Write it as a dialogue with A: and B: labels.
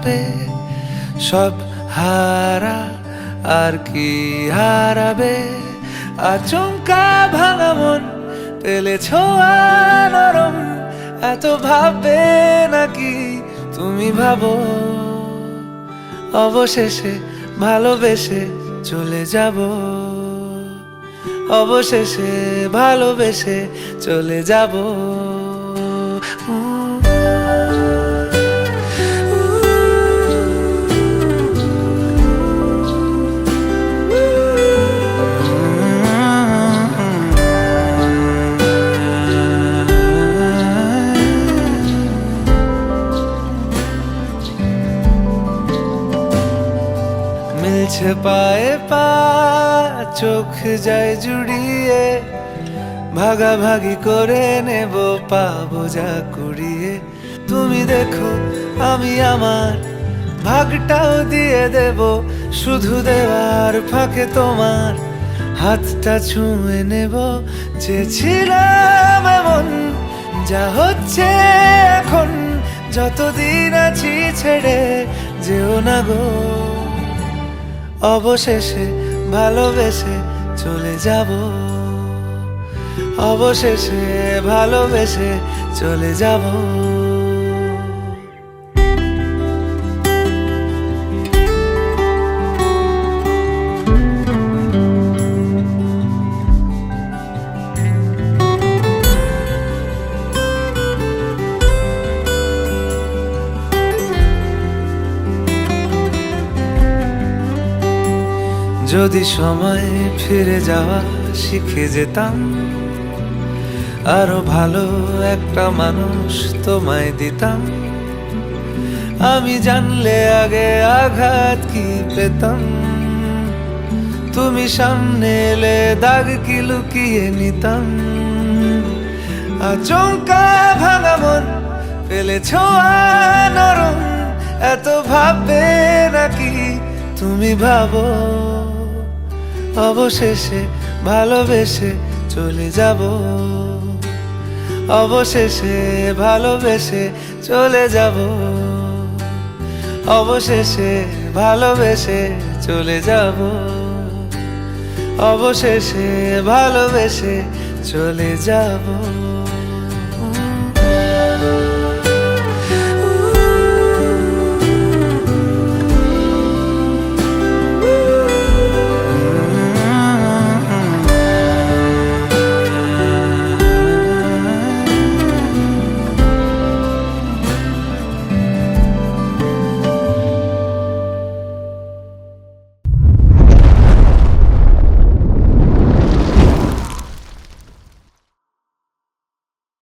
A: হারাবে, সব হারা আর কি হারাবে। আচমকা ভাঙা মন পেলে ছোঁয়া নরম, এত ভাববে নাকি তুমি ভাবো। অবশেষে ভালোবেসে চলে যাব, অবশেষে ভালোবেসে চলে যাব। মিলছে পায়ে পা, চোখ যায় জুড়িয়ে, ভাগাভাগি করে নেব পাবো যা কুড়িয়ে। তুমি দেখো আমি আমার ভাগটাও দিয়ে দেব, শুধু দেওয়ার ফাঁকে তোমার হাতটা ছুঁয়ে নেব। যে ছিলাম এমন যা হচ্ছে এখন, যতদিন আছি ছেড়ে যেও না গো। অবশেষে ভালোবেসে চলে যাব, অবশেষে ভালোবেসে চলে যাব। যদি সময় ফিরে যাওয়া শিখে যেতাম, আরো ভালো একটা মানুষ তোমায় দিতাম। আমি জানলে আগে আঘাত কি পেতাম, তুমি সামনে এলে দাগ কি লুকিয়ে নিতাম। আচমকা ভাঙা মন পেলে ছোঁয়া নরম, এত ভাববে নাকি তুমি ভাবো। অবশেষে ভালোবেসে চলে যাব, অবশেষে ভালোবেসে চলে যাব, অবশেষে ভালোবেসে চলে যাব, অবশেষে ভালোবেসে চলে যাব।